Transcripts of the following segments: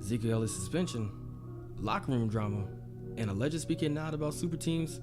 Ezekiel suspension, locker room drama, and alleged speaking out about super teams.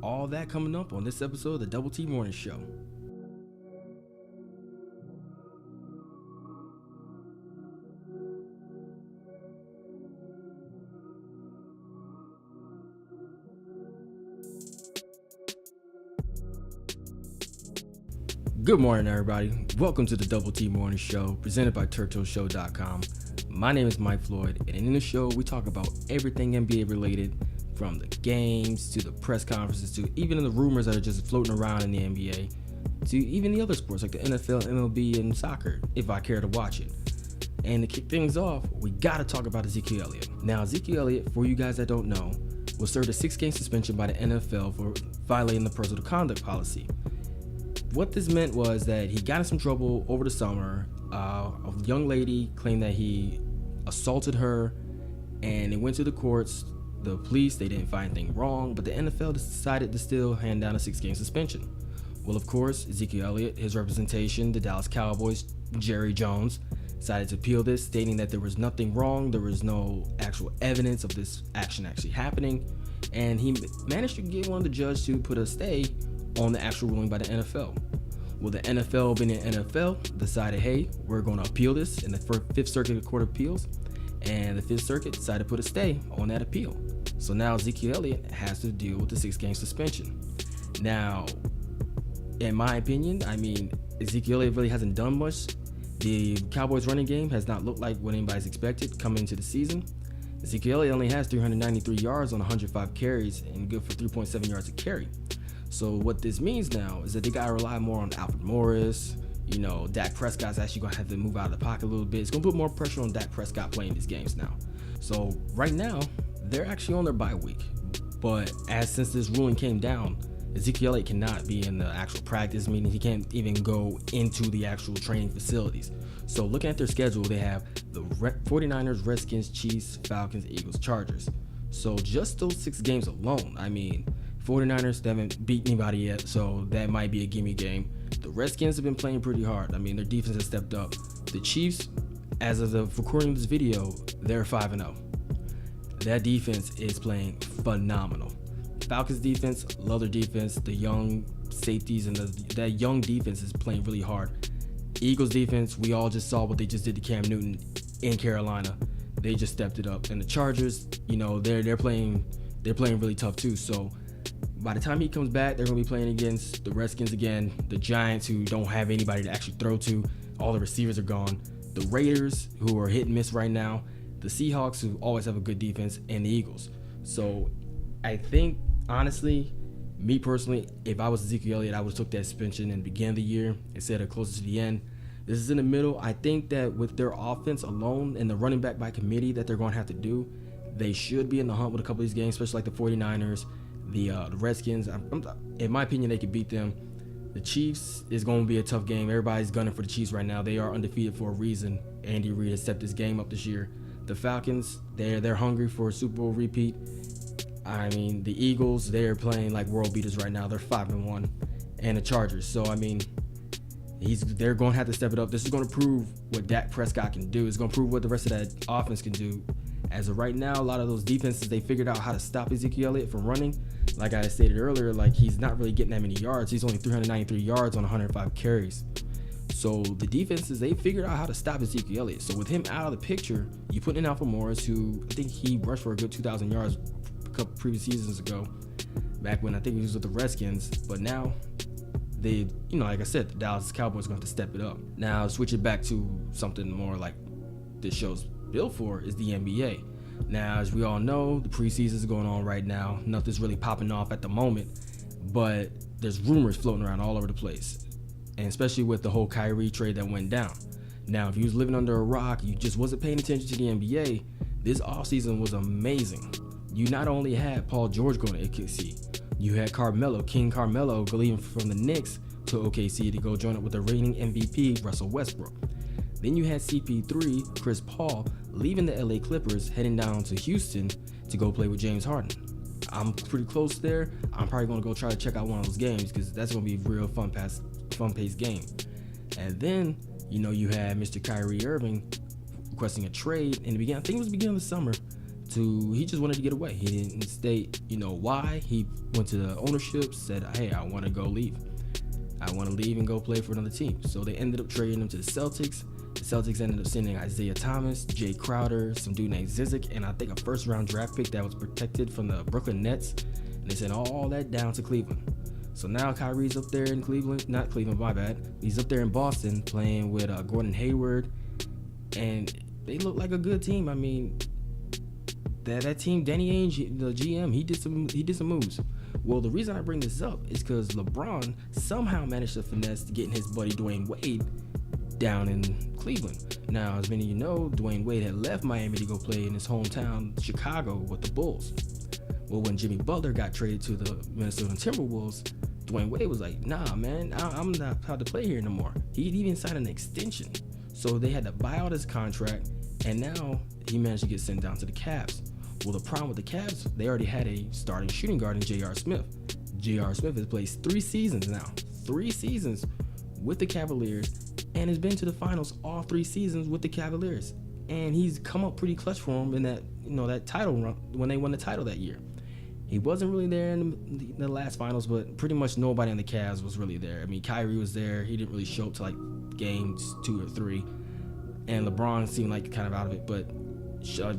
All that coming up on this episode of the Double T Morning Show. Good morning, everybody. Welcome to the Double T Morning Show, presented by TurkToeShow.com. My name is Mike Floyd, and in the show, we talk about everything NBA related, from the games to the press conferences to even the rumors that are just floating around in the NBA, to even the other sports like the NFL, MLB, and soccer, if I care to watch it. And to kick things off, we gotta talk about Ezekiel Elliot. Now, Ezekiel Elliot, for you guys that don't know, was served a 6-game suspension by the NFL for violating the personal conduct policy. What this meant was that he got in some trouble over the summer. A young lady claimed that he assaulted her, and it went to the courts. The police, they didn't find anything wrong, but the NFL decided to still hand down a 6-game suspension. Well, of course, Ezekiel Elliott, his representation, the Dallas Cowboys, Jerry Jones, decided to appeal this, stating that there was nothing wrong, there was no actual evidence of this action actually happening, and he managed to get one of the judges to put a stay on the actual ruling by the NFL. Well, the NFL, being the NFL, decided, hey, we're going to appeal this in the Fifth Circuit Court of Appeals, and the Fifth Circuit decided to put a stay on that appeal. So now Ezekiel Elliott has to deal with the 6-game suspension. Now, in my opinion, Ezekiel Elliott really hasn't done much. The Cowboys running game has not looked like what anybody's expected coming into the season. Ezekiel Elliott only has 393 yards on 105 carries and good for 3.7 yards a carry. So what this means now is that they got to rely more on Alfred Morris. Dak Prescott's actually going to have to move out of the pocket a little bit. It's going to put more pressure on Dak Prescott playing these games now. So right now, they're actually on their bye week. But since this ruling came down, Ezekiel Elliott cannot be in the actual practice, meaning he can't even go into the actual training facilities. So looking at their schedule, they have the 49ers, Redskins, Chiefs, Falcons, Eagles, Chargers. So just those 6 games alone, 49ers, they haven't beat anybody yet, so that might be a gimme game. The Redskins have been playing pretty hard. Their defense has stepped up. The Chiefs, as of the recording of this video, they're 5-0. That defense is playing phenomenal. Falcons defense, love their defense. The young safeties and that young defense is playing really hard. Eagles defense, we all just saw what they just did to Cam Newton in Carolina. They just stepped it up. And the Chargers, they're playing really tough too. So by the time he comes back, they're going to be playing against the Redskins again, the Giants, who don't have anybody to actually throw to. All the receivers are gone. The Raiders, who are hit and miss right now. The Seahawks, who always have a good defense, and the Eagles. So I think, honestly, me personally, if I was Ezekiel Elliott, I would have took that suspension in the beginning of the year instead of closer to the end. This is in the middle. I think that with their offense alone and the running back by committee that they're going to have to do, they should be in the hunt with a couple of these games, especially like the 49ers, the Redskins. In my opinion, they could beat them. The Chiefs is going to be a tough game. Everybody's gunning for the Chiefs right now. They are undefeated for a reason. Andy Reid has stepped this game up this year. The Falcons, they're hungry for a Super Bowl repeat. The Eagles, they're playing like world beaters right now. They're 5-1. And the Chargers. So, they're going to have to step it up. This is going to prove what Dak Prescott can do. It's going to prove what the rest of that offense can do. As of right now, a lot of those defenses, they figured out how to stop Ezekiel Elliott from running. Like I stated earlier, he's not really getting that many yards. He's only 393 yards on 105 carries. So the defenses, they figured out how to stop Ezekiel Elliott. So with him out of the picture, you put in Alfred Morris, who I think he rushed for a good 2,000 yards a couple previous seasons ago, back when I think he was with the Redskins. But now, like I said, the Dallas Cowboys are going to have to step it up. Now, switch it back to something more like this show's built for is the NBA. Now, as we all know, the preseason is going on right now. Nothing's really popping off at the moment, but there's rumors floating around all over the place. And especially with the whole Kyrie trade that went down. Now, if you was living under a rock, you just wasn't paying attention to the NBA, this offseason was amazing. You not only had Paul George going to OKC, you had King Carmelo, leaving from the Knicks to OKC to go join up with the reigning MVP, Russell Westbrook. Then you had CP3, Chris Paul, leaving the LA Clippers, heading down to Houston to go play with James Harden. I'm pretty close there. I'm probably going to go try to check out one of those games because that's going to be a real fun-paced game. And then, you had Mr. Kyrie Irving requesting a trade in the beginning. I think it was the beginning of the summer. He just wanted to get away. He didn't state, why. He went to the ownership, said, hey, I want to go leave. I want to leave and go play for another team. So they ended up trading him to the Celtics. The Celtics ended up sending Isaiah Thomas, Jay Crowder, some dude named Zeke, and I think a first-round draft pick that was protected from the Brooklyn Nets. And they sent all that down to Cleveland. So now Kyrie's up there in Cleveland. Not Cleveland, my bad. He's up there in Boston playing with Gordon Hayward. And they look like a good team. I mean, that team, Danny Ainge, the GM, he did some moves. Well, the reason I bring this up is because LeBron somehow managed to finesse getting his buddy Dwayne Wade down in Cleveland. Now, as many of you know, Dwayne Wade had left Miami to go play in his hometown, Chicago, with the Bulls. Well, when Jimmy Butler got traded to the Minnesota Timberwolves, Dwayne Wade was like, nah, man, I'm not proud to play here no more. He even signed an extension. So they had to buy out his contract, and now he managed to get sent down to the Cavs. Well, the problem with the Cavs, they already had a starting shooting guard in J.R. Smith. J.R. Smith has played 3 seasons now. 3 seasons with the Cavaliers, and has been to the finals all 3 seasons with the Cavaliers. And he's come up pretty clutch for him in that, that title run when they won the title that year. He wasn't really there in the last finals, but pretty much nobody on the Cavs was really there. I mean, Kyrie was there. He didn't really show up to like games 2 or 3. And LeBron seemed like kind of out of it, but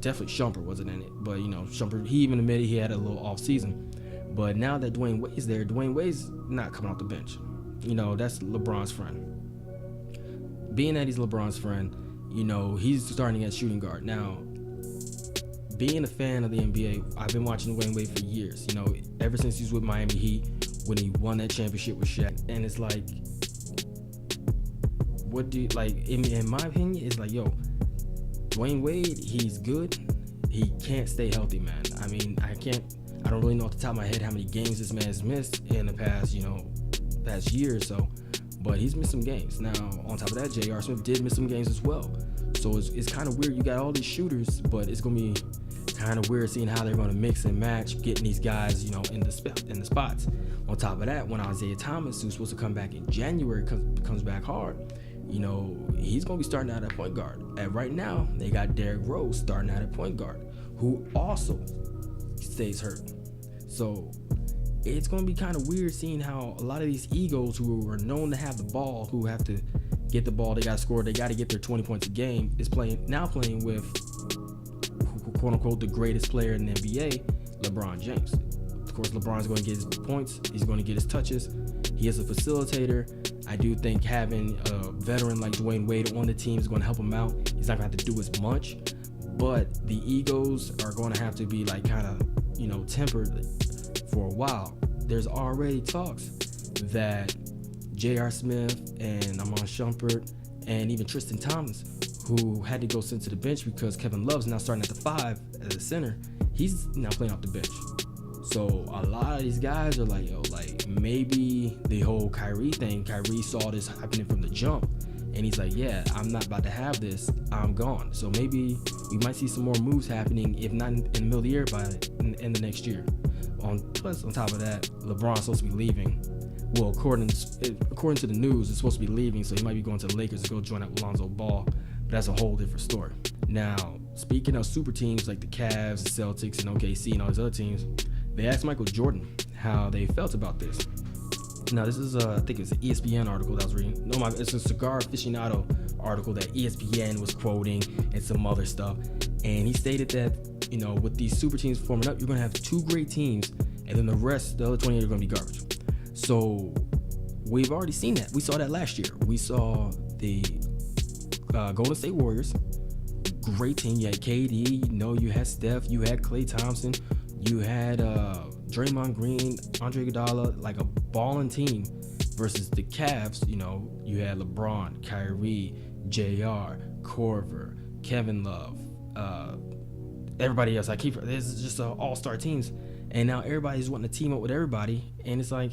definitely Shumpert wasn't in it. But, Shumpert, he even admitted he had a little off season. But now that Dwayne Wade's there, Dwayne Wade's not coming off the bench. That's LeBron's friend. Being that he's LeBron's friend, he's starting at shooting guard. Now, being a fan of the NBA, I've been watching Dwayne Wade for years. Ever since he was with Miami Heat, when he won that championship with Shaq. And it's like, what do you, like, in my opinion, it's like, Dwayne Wade, he's good. He can't stay healthy, man. I mean, I don't really know off the top of my head how many games this man has missed in the past, past year or so. But he's missed some games. Now, on top of that, J.R. Smith did miss some games as well. So it's kind of weird. You got all these shooters, but it's going to be kind of weird seeing how they're going to mix and match, getting these guys, in the spots. On top of that, when Isaiah Thomas, who's supposed to come back in January, comes back hard, he's going to be starting out at point guard. And right now, they got Derrick Rose starting out at point guard, who also stays hurt. So it's going to be kind of weird seeing how a lot of these egos who are known to have the ball, who have to get the ball, they got to score, they got to get their 20 points a game, is playing with, quote unquote, the greatest player in the NBA, LeBron James. Of course, LeBron's going to get his points, he's going to get his touches, he is a facilitator. I do think having a veteran like Dwayne Wade on the team is going to help him out. He's not going to have to do as much, but the egos are going to have to be like kind of, tempered for a while. There's already talks that J.R. Smith and Amon Shumpert and even Tristan Thompson, who had to go sent to the bench because Kevin Love's now starting at the 5 as a center, he's now playing off the bench. So a lot of these guys are like, maybe the whole Kyrie thing, Kyrie saw this happening from the jump, and he's like, yeah, I'm not about to have this, I'm gone. So maybe we might see some more moves happening, if not in the middle of the year, in the next year. Plus, on top of that, LeBron's supposed to be leaving. Well, according to the news, it's supposed to be leaving, so he might be going to the Lakers to go join up with Lonzo Ball. But that's a whole different story. Now, speaking of super teams like the Cavs, the Celtics, and OKC, and all these other teams, they asked Michael Jordan how they felt about this. Now, this is, I think it's an ESPN article that I was reading. No, it's a Cigar Aficionado article that ESPN was quoting and some other stuff. And he stated that, with these super teams forming up, you're going to have 2 great teams, and then the other 28 are going to be garbage. So we've already seen that. We saw that last year. We saw the Golden State Warriors, great team. You had KD, you had Steph, you had Klay Thompson, you had Draymond Green, Andre Iguodala, like a balling team, versus the Cavs. You had LeBron, Kyrie, JR, Korver, Kevin Love, everybody else. This is just all-star teams, and now everybody's wanting to team up with everybody, and it's like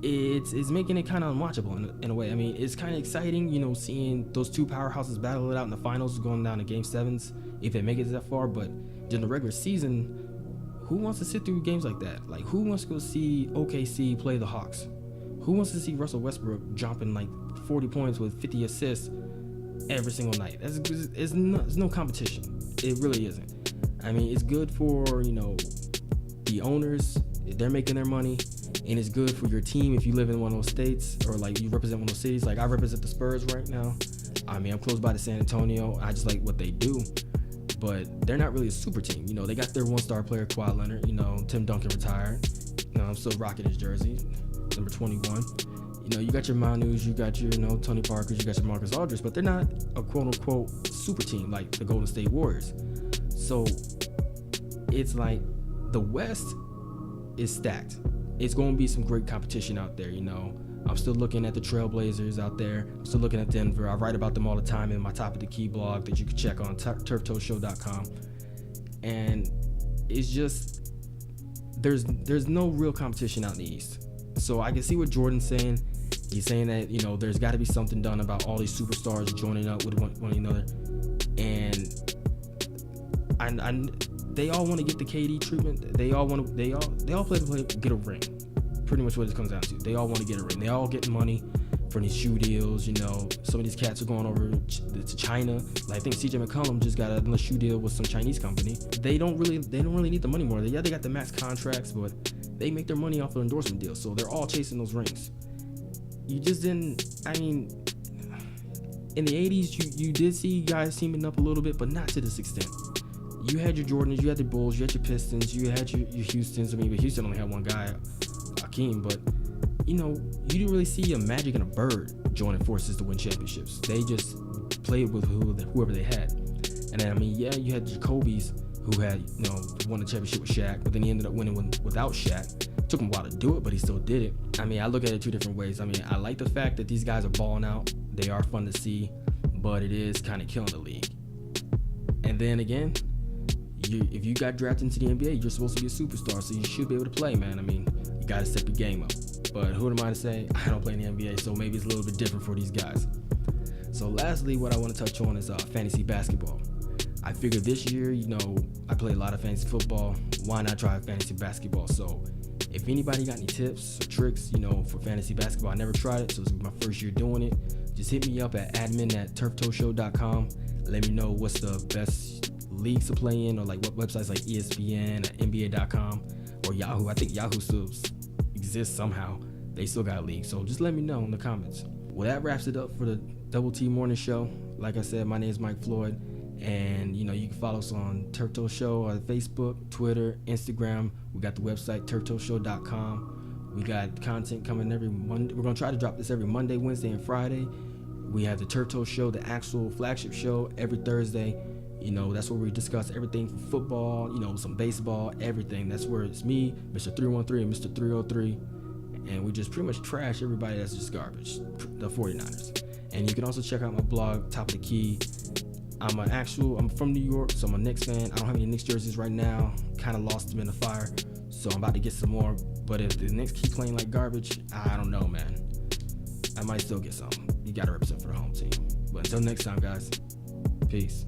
it's making it kind of unwatchable in a way. I mean, it's kind of exciting, seeing those 2 powerhouses battle it out in the finals, going down to game 7s if they make it that far. But during the regular season, who wants to sit through games like that? Like, who wants to go see OKC play the Hawks? Who wants to see Russell Westbrook dropping like 40 points with 50 assists every single night. It's no competition. It really isn't. I mean, it's good for, the owners. They're making their money, and it's good for your team if you live in one of those states, or like you represent one of those cities. Like I represent the Spurs right now. I mean, I'm close by to San Antonio. I just like what they do, but they're not really a super team. They got their one-star player, Kawhi Leonard. Tim Duncan retired. I'm still rocking his jersey, number 21. You got your Manus, you got your, Tony Parkers, you got your Marcus Aldridge, but they're not a quote-unquote super team like the Golden State Warriors. So it's like the West is stacked. It's going to be some great competition out there, I'm still looking at the Trailblazers out there. I'm still looking at Denver. I write about them all the time in my Top of the Key blog that you can check on turftoeshow.com. And it's just, there's no real competition out in the East. So I can see what Jordan's saying. He's saying that, there's got to be something done about all these superstars joining up with one another. And they all want to get the KD treatment. They all play to play, get a ring. Pretty much what it comes down to. They all want to get a ring. They all get money for these shoe deals. Some of these cats are going over to China. Like I think CJ McCollum just got another shoe deal with some Chinese company. They don't really need the money more. They got the max contracts, but they make their money off of endorsement deals. So they're all chasing those rings. You just didn't. I mean, in the 80s, you did see guys teaming up a little bit, but not to this extent. You had your Jordans, you had the Bulls, you had your Pistons, you had your Houstons. I mean, but Houston only had one guy, Hakeem, but you didn't really see a Magic and a Bird joining forces to win championships. They just played with whoever they had. And then, I mean, yeah, you had Jacoby's who had, won the championship with Shaq, but then he ended up winning without Shaq. Took him a while to do it, but he still did it. I mean, I look at it two different ways. I mean, I like the fact that these guys are balling out. They are fun to see, but it is kind of killing the league. And then again, if you got drafted into the NBA, you're supposed to be a superstar, so you should be able to play, man. I mean, you got to step your game up. But who am I to say? I don't play in the NBA, so maybe it's a little bit different for these guys. So lastly, what I want to touch on is fantasy basketball. I figured this year, I play a lot of fantasy football. Why not try fantasy basketball? So if anybody got any tips or tricks, for fantasy basketball, I never tried it, so it's my first year doing it. Just hit me up at admin@turftoeshow.com. Let me know what's the best leagues to play in, or like what websites like ESPN, or NBA.com, or Yahoo. I think Yahoo still exists somehow. They still got leagues, so just let me know in the comments. Well, that wraps it up for the Double T Morning Show. Like I said, my name is Mike Floyd, and you can follow us on Turf Toe Show on Facebook, Twitter, Instagram. We got the website turftoeshow.com. We got content coming every Monday. We're gonna try to drop this every Monday, Wednesday, and Friday. We have the Turf Toe Show, the actual flagship show, every Thursday. That's where we discuss everything from football, some baseball, everything. That's where it's me, Mr. 313 and Mr. 303. And we just pretty much trash everybody that's just garbage, the 49ers. And you can also check out my blog, Top of the Key. I'm from New York, so I'm a Knicks fan. I don't have any Knicks jerseys right now. Kind of lost them in the fire. So I'm about to get some more. But if the Knicks keep playing like garbage, I don't know, man. I might still get some. You got to represent for the home team. But until next time, guys, peace.